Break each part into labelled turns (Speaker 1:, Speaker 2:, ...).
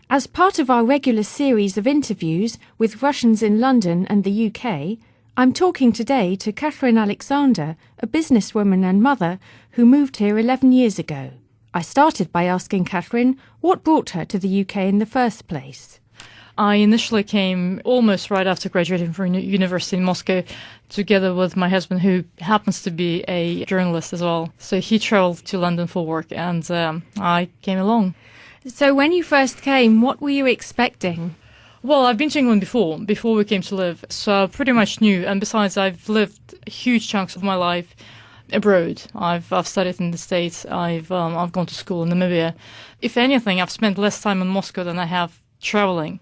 Speaker 1: As part of our regular series of interviews with Russians in London and the UK, I'm talking today to Katherine Alexander, a businesswoman and mother who moved here 11 years ago. I started by asking Katherine what brought her to the UK in the first place.
Speaker 2: I initially came almost right after graduating from university in Moscow, together with my husband, who happens to be a journalist as well. So he traveled to London for work, and I came along.
Speaker 1: So when you first came, what were you expecting?
Speaker 2: Well, I've been to England before we came to live, so I pretty much knew. And besides, I've lived huge chunks of my life abroad. I've studied in the States. I've gone to school in Namibia. If anything, I've spent less time in Moscow than I have traveling.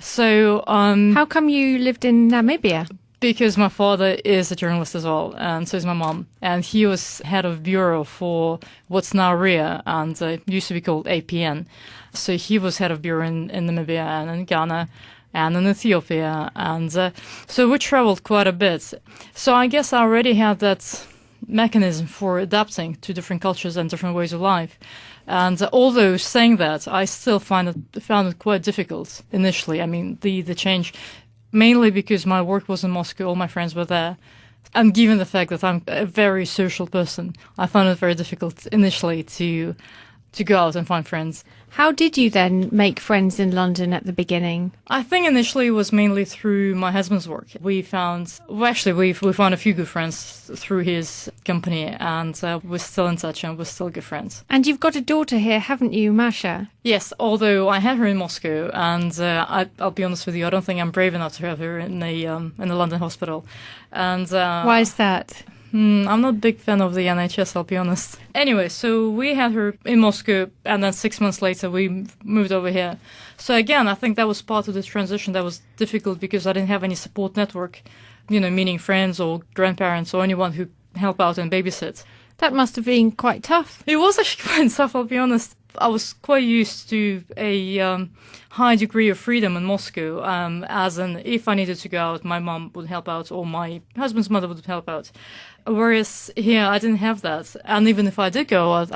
Speaker 2: So
Speaker 1: how come you lived in Namibia?
Speaker 2: Because my father is a journalist as well, and so is my mom. And he was head of bureau for what's now RIA, and used to be called APN. So he was head of bureau in Namibia and in Ghana and in Ethiopia. And so we traveled quite a bit. So I guess I already had that mechanism for adapting to different cultures and different ways of life. And although saying that, I still found it quite difficult initially. I mean, the change, mainly because my work was in Moscow, all my friends were there. And given the fact that I'm a very social person, I found it very difficult initially to go out and find friends.
Speaker 1: How did you then make friends in London at the beginning?
Speaker 2: I think initially it was mainly through my husband's work. We found a few good friends through his company, and we're still in touch and we're still good friends.
Speaker 1: And you've got a daughter here, haven't you, Masha?
Speaker 2: Yes, although I had her in Moscow, and I'll be honest with you, I don't think I'm brave enough to have her in the London hospital. And
Speaker 1: why is that?
Speaker 2: I'm not a big fan of the NHS, I'll be honest. Anyway, so we had her in Moscow, and then 6 months later we moved over here. So again, I think that was part of the transition that was difficult because I didn't have any support network, meaning friends or grandparents or anyone who help out and babysit.
Speaker 1: That must have been quite tough.
Speaker 2: It was actually quite tough, I'll be honest. I was quite used to a high degree of freedom in Moscow, as in if I needed to go out, my mom would help out or my husband's mother would help out. Whereas here, I didn't have that. And even if I did go out,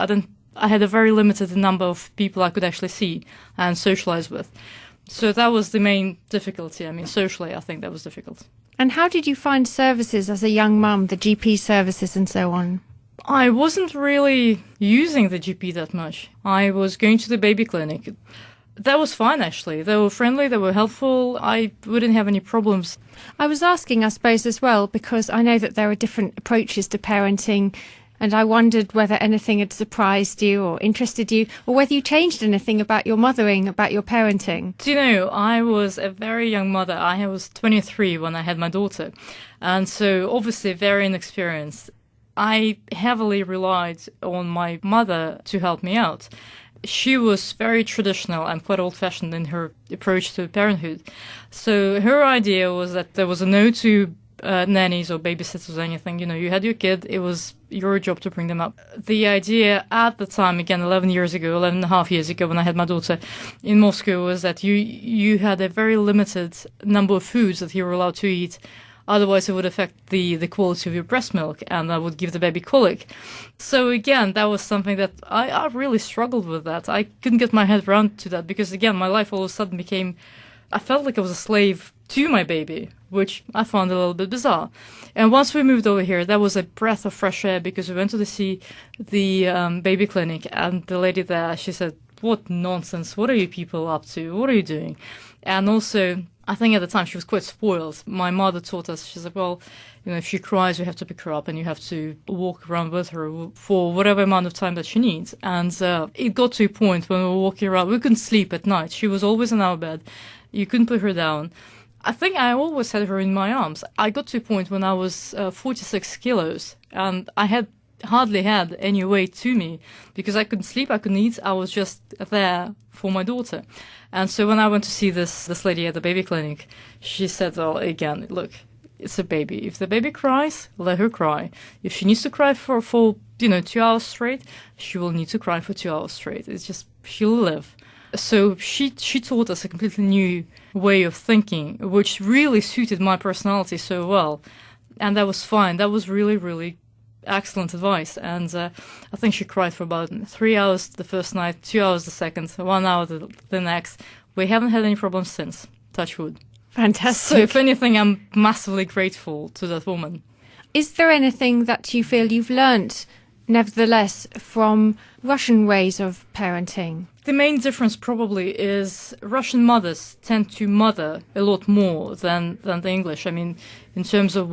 Speaker 2: I had a very limited number of people I could actually see and socialize with. So that was the main difficulty. I mean, socially, I think that was difficult.
Speaker 1: And how did you find services as a young mum, the GP services and so on?
Speaker 2: I wasn't really using the GP that much. I was going to the baby clinic. That was fine, actually. They were friendly, they were helpful. I wouldn't have any problems.
Speaker 1: I was asking, I suppose, as well, because I know that there are different approaches to parenting, and I wondered whether anything had surprised you or interested you, or whether you changed anything about your mothering, about your parenting.
Speaker 2: Do you know, I was a very young mother. I was 23 when I had my daughter, and so obviously very inexperienced. I heavily relied on my mother to help me out. She was very traditional and quite old-fashioned in her approach to parenthood. So her idea was that there was a no to nannies or babysitters or anything. You had your kid, it was your job to bring them up. The idea at the time, again, 11 and a half years ago when I had my daughter in Moscow, was that you had a very limited number of foods that you were allowed to eat. Otherwise, it would affect the quality of your breast milk, and that would give the baby colic. So again, that was something that I really struggled with that. I couldn't get my head around to that because, again, my life all of a sudden I felt like I was a slave to my baby, which I found a little bit bizarre. And once we moved over here, that was a breath of fresh air because we went to see the baby clinic, and the lady there, she said, "What nonsense, what are you people up to, what are you doing?" And also, I think at the time she was quite spoiled. My mother taught us, she said, well, if she cries, you have to pick her up and you have to walk around with her for whatever amount of time that she needs. And it got to a point when we were walking around, we couldn't sleep at night. She was always in our bed. You couldn't put her down. I think I always had her in my arms. I got to a point when I was 46 kilos and I had hardly had any weight to me because I couldn't sleep, I couldn't eat, I was just there for my daughter. And so when I went to see this lady at the baby clinic, she said, well, again, look, it's a baby. If the baby cries, let her cry. If she needs to cry for 2 hours straight, she will need to cry for 2 hours straight. It's just, she'll live. So she taught us a completely new way of thinking, which really suited my personality so well. And that was fine. That was really, really excellent advice. And I think she cried for about 3 hours the first night, 2 hours the second, 1 hour the next. We haven't had any problems since, touch wood.
Speaker 1: Fantastic.
Speaker 2: So if anything, I'm massively grateful to that woman.
Speaker 1: Is there anything that you feel you've learnt, nevertheless, from Russian ways of parenting?
Speaker 2: The main difference probably is Russian mothers tend to mother a lot more than the English. I mean, in terms of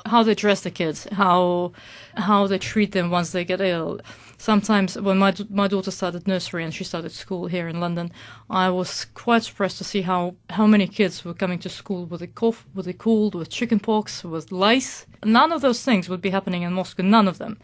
Speaker 2: how they dress the kids, how they treat them once they get ill. Sometimes when my daughter started nursery and she started school here in London, I was quite surprised to see how many kids were coming to school with a cough, with a cold, with chickenpox, with lice. None of those things would be happening in Moscow, none of them.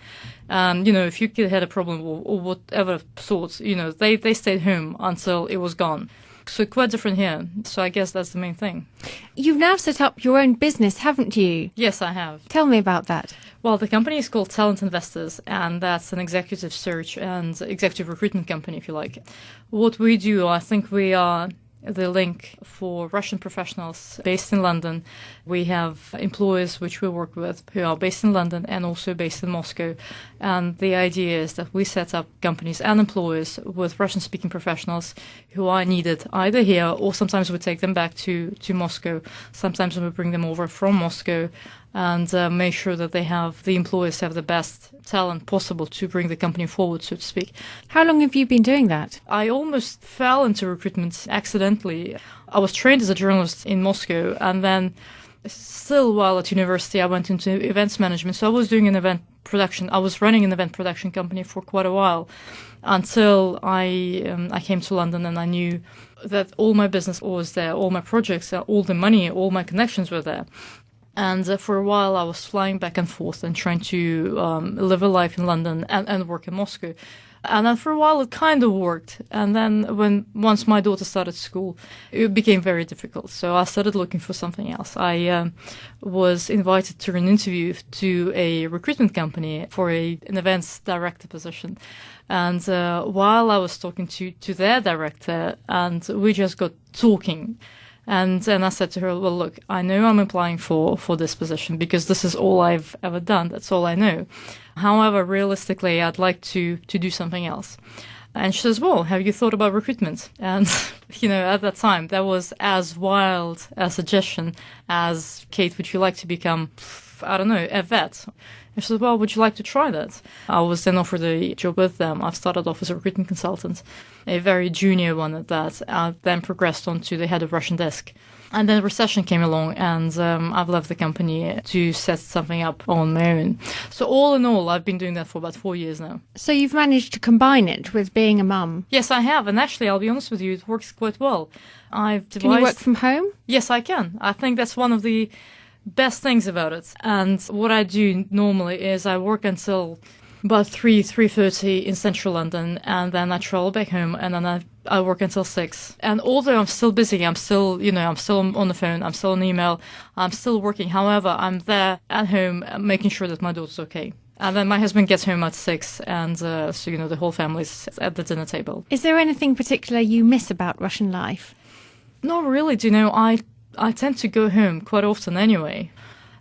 Speaker 2: If your kid had a problem or whatever sort, they stayed home until it was gone. So quite different here. So I guess that's the main thing.
Speaker 1: You've now set up your own business, haven't you?
Speaker 2: Yes, I have.
Speaker 1: Tell me about that.
Speaker 2: Well, the company is called Talent Investors, and that's an executive search and executive recruitment company, if you like. What we do, I think we are the link for Russian professionals based in London. We have employers which we work with who are based in London and also based in Moscow. And the idea is that we set up companies and employers with Russian-speaking professionals who are needed either here, or sometimes we take them back to Moscow. Sometimes we bring them over from Moscow and make sure that the employers have the best talent possible to bring the company forward, so to speak.
Speaker 1: How long have you been doing that?
Speaker 2: I almost fell into recruitment accidentally. I was trained as a journalist in Moscow, and then still while at university I went into events management. So I was doing I was running an event production company for quite a while until I came to London, and I knew that all my business was there, all my projects, all the money, all my connections were there. And for a while, I was flying back and forth and trying to live a life in London and work in Moscow. And then for a while, it kind of worked. And then once my daughter started school, it became very difficult. So I started looking for something else. I was invited to an interview to a recruitment company for an events director position. And while I was talking to their director, and we just got talking. And then I said to her, well, look, I know I'm applying for this position because this is all I've ever done. That's all I know. However, realistically, I'd like to do something else. And she says, well, have you thought about recruitment? And, at that time, that was as wild a suggestion as, Kate, would you like to become, a vet? And she said, well, would you like to try that? I was then offered a job with them. I've started off as a recruitment consultant, a very junior one at that. I then progressed on to the head of Russian desk. And then the recession came along, and I've left the company to set something up on my own. So all in all, I've been doing that for about 4 years now.
Speaker 1: So you've managed to combine it with being a mum?
Speaker 2: Yes, I have. And actually, I'll be honest with you, it works quite well.
Speaker 1: Can you work from home?
Speaker 2: Yes, I can. I think that's one of the best things about it. And what I do normally is I work until about 3:30 in central London, and then I travel back home, and then I work until 6. And although I'm still busy, I'm still on the phone, I'm still on email, I'm still working. However, I'm there at home making sure that my daughter's okay. And then my husband gets home at 6, and so the whole family's at the dinner table.
Speaker 1: Is there anything particular you miss about Russian life?
Speaker 2: Not really. I tend to go home quite often anyway.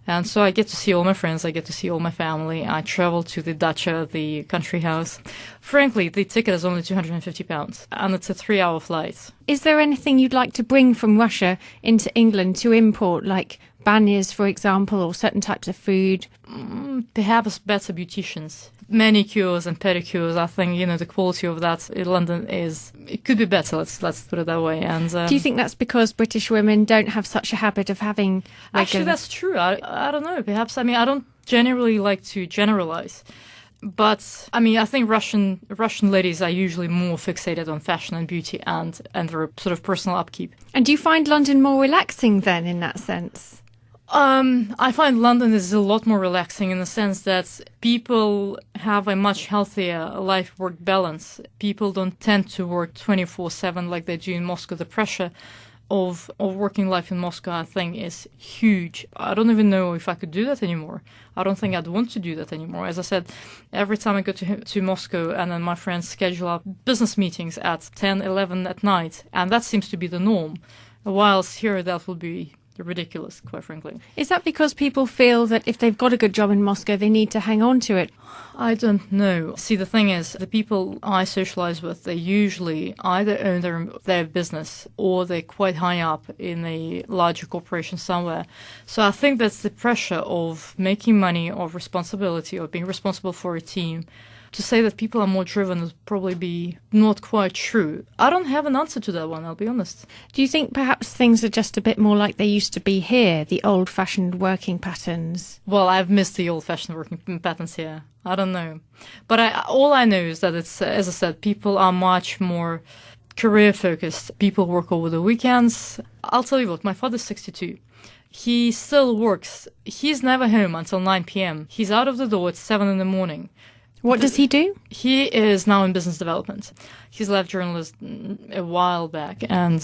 Speaker 2: And so I get to see all my friends, I get to see all my family. I travel to the dacha, the country house. Frankly, the ticket is only £250, and it's a 3-hour flight.
Speaker 1: Is there anything you'd like to bring from Russia into England to import, like banyas, for example, or certain types of food?
Speaker 2: Perhaps better beauticians. Manicures and pedicures, I think, the quality of that in London it could be better, let's put it that way. And
Speaker 1: do you think that's because British women don't have such a habit of having
Speaker 2: Actually, that's true. I don't know. Perhaps, I don't generally like to generalize. But, I think Russian ladies are usually more fixated on fashion and beauty and their sort of personal upkeep.
Speaker 1: And do you find London more relaxing then, in that sense?
Speaker 2: I find London is a lot more relaxing in the sense that people have a much healthier life-work balance. People don't tend to work 24/7 like they do in Moscow. The pressure of working life in Moscow, I think, is huge. I don't even know if I could do that anymore. I don't think I'd want to do that anymore. As I said, every time I go to Moscow, and then my friends schedule up business meetings at 10, 11 at night, and that seems to be the norm. Whilst here, that will be ridiculous, quite frankly.
Speaker 1: Is that because people feel that if they've got a good job in Moscow, they need to hang on to it?
Speaker 2: I don't know. See, the thing is, the people I socialize with, they usually either own their business or they're quite high up in a larger corporation somewhere. So I think that's the pressure of making money, of responsibility, of being responsible for a team. To say that people are more driven would probably be not quite true. I don't have an answer to that one, I'll be honest.
Speaker 1: Do you think perhaps things are just a bit more like they used to be here, the old-fashioned working patterns?
Speaker 2: Well, I've missed the old-fashioned working patterns here. I don't know. But all I know is that it's, as I said, people are much more career-focused. People work over the weekends. I'll tell you what, my father's 62. He still works. He's never home until 9 p.m. He's out of the door at 7 in the morning.
Speaker 1: What does he do?
Speaker 2: He is now in business development. He's left journalism a while back and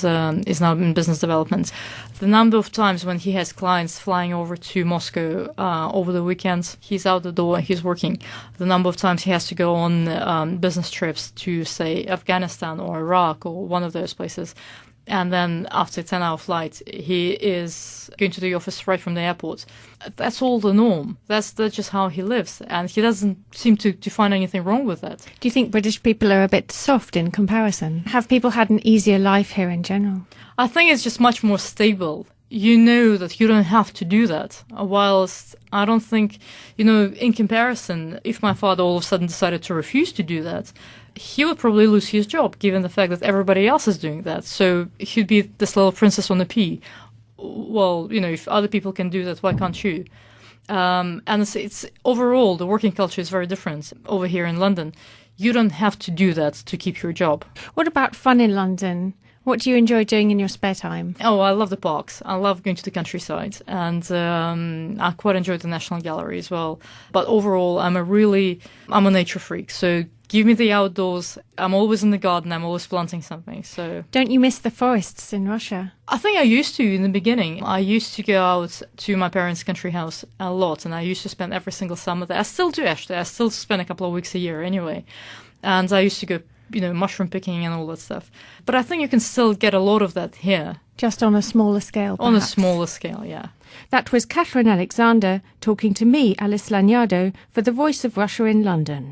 Speaker 2: is now in business development. The number of times when he has clients flying over to Moscow over the weekends, he's out the door, he's working. The number of times he has to go on business trips to, say, Afghanistan or Iraq or one of those places. And then after a 10-hour flight, he is going to the office right from the airport. That's all the norm. That's just how he lives. And he doesn't seem to find anything wrong with that.
Speaker 1: Do you think British people are a bit soft in comparison? Have people had an easier life here in general?
Speaker 2: I think it's just much more stable. You know that you don't have to do that. Whilst I don't think, in comparison, if my father all of a sudden decided to refuse to do that, he would probably lose his job, given the fact that everybody else is doing that. So he'd be this little princess on a pea. Well, if other people can do that, why can't you? And it's overall, the working culture is very different over here in London. You don't have to do that to keep your job.
Speaker 1: What about fun in London? What do you enjoy doing in your spare time?
Speaker 2: Oh, I love the parks. I love going to the countryside. And I quite enjoy the National Gallery as well. But overall, I'm a nature freak. So give me the outdoors. I'm always in the garden. I'm always planting something. So
Speaker 1: don't you miss the forests in Russia?
Speaker 2: I think I used to in the beginning. I used to go out to my parents' country house a lot. And I used to spend every single summer there. I still do, actually. I still spend a couple of weeks a year anyway. And I used to go mushroom picking and all that stuff. But I think you can still get a lot of that here.
Speaker 1: Just on a smaller scale, perhaps.
Speaker 2: On a smaller scale, yeah.
Speaker 1: That was Katherine Alexander talking to me, Alice Lagnado, for The Voice of Russia in London.